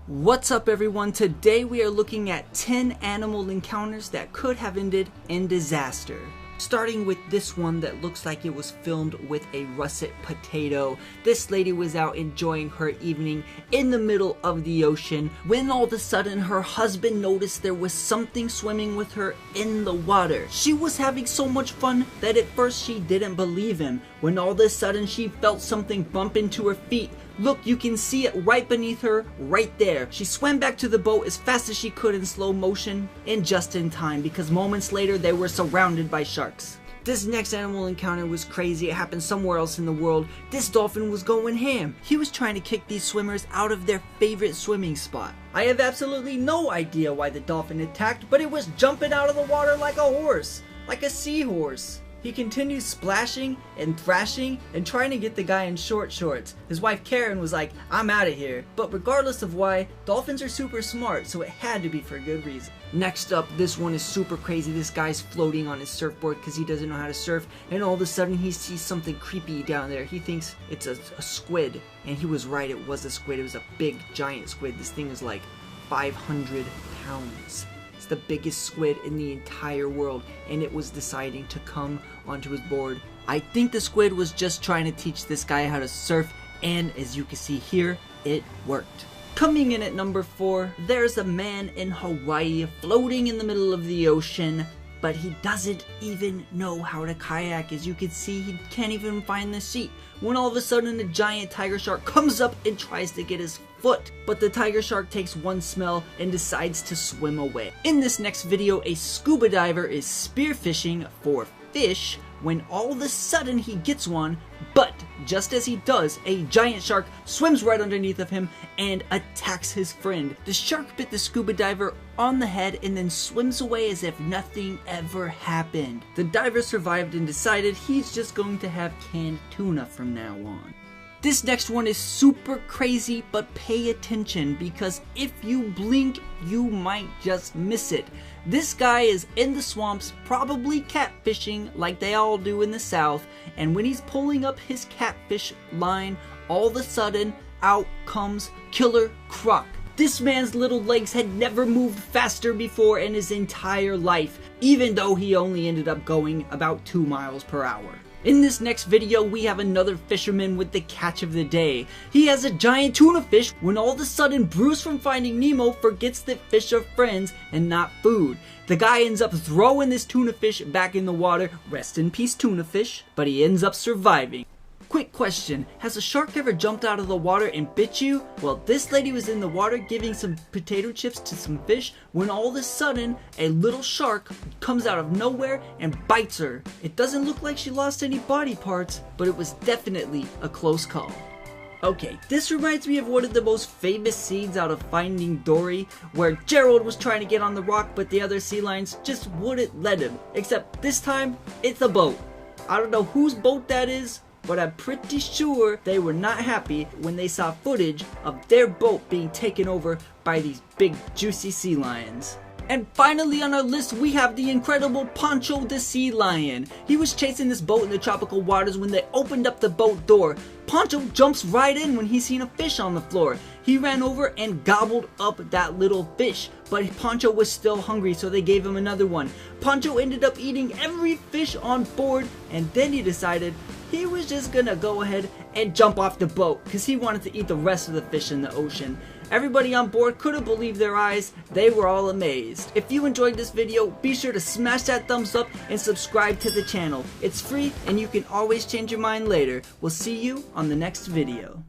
What's up everyone? Today we are looking at 10 animal encounters that could have ended in disaster. Starting with this one that looks like it was filmed with a russet potato. This lady was out enjoying her evening in the middle of the ocean when all of a sudden her husband noticed there was something swimming with her in the water. She was having so much fun that at first she didn't believe him when all of a sudden she felt something bump into her feet. Look, you can see it right beneath her, right there. She swam back to the boat as fast as she could in slow motion, and just in time, because moments later they were surrounded by sharks. This next animal encounter was crazy. It happened somewhere else in the world. This dolphin was going ham. He was trying to kick these swimmers out of their favorite swimming spot. I have absolutely no idea why the dolphin attacked, but it was jumping out of the water like a horse, like a seahorse. He continued splashing and thrashing and trying to get the guy in short shorts. His wife Karen was like, "I'm out of here." But regardless of why, dolphins are super smart, so it had to be for a good reason. Next up, this one is super crazy. This guy's floating on his surfboard because he doesn't know how to surf, and all of a sudden he sees something creepy down there. He thinks it's a squid, and he was right, it was a squid. It was a big giant squid. This thing is like 500 pounds. It's the biggest squid in the entire world, and it was deciding to come onto his board. I think the squid was just trying to teach this guy how to surf, and as you can see here, it worked. Coming in at number 4, there's a man in Hawaii floating in the middle of the ocean, but he doesn't even know how to kayak. As you can see, he can't even find the seat, when all of a sudden a giant tiger shark comes up and tries to get his foot. But the tiger shark takes one smell and decides to swim away. In this next video, a scuba diver is spearfishing for fish when all of a sudden he gets one, but just as he does, a giant shark swims right underneath of him and attacks his friend. The shark bit the scuba diver on the head and then swims away as if nothing ever happened. The diver survived and decided he's just going to have canned tuna from now on. This next one is super crazy, but pay attention because if you blink, you might just miss it. This guy is in the swamps, probably catfishing like they all do in the South, and when he's pulling up his catfish line, all of a sudden, out comes Killer Croc. This man's little legs had never moved faster before in his entire life, even though he only ended up going about 2 miles per hour. In this next video, we have another fisherman with the catch of the day. He has a giant tuna fish when all of a sudden Bruce from Finding Nemo forgets that fish are friends and not food. The guy ends up throwing this tuna fish back in the water. Rest in peace, tuna fish. But he ends up surviving. Quick question, has a shark ever jumped out of the water and bit you? Well, this lady was in the water giving some potato chips to some fish when all of a sudden a little shark comes out of nowhere and bites her. It doesn't look like she lost any body parts, but it was definitely a close call. Okay, this reminds me of one of the most famous scenes out of Finding Dory, where Gerald was trying to get on the rock but the other sea lions just wouldn't let him. Except this time, it's a boat. I don't know whose boat that is, but I'm pretty sure they were not happy when they saw footage of their boat being taken over by these big juicy sea lions. And finally on our list, we have the incredible Poncho the sea lion. He was chasing this boat in the tropical waters when they opened up the boat door. Poncho jumps right in when he seen a fish on the floor. He ran over and gobbled up that little fish, but Poncho was still hungry, so they gave him another one. Poncho ended up eating every fish on board, and then he decided he was just gonna go ahead and jump off the boat because he wanted to eat the rest of the fish in the ocean. Everybody on board couldn't believe their eyes. They were all amazed. If you enjoyed this video, be sure to smash that thumbs up and subscribe to the channel. It's free and you can always change your mind later. We'll see you on the next video.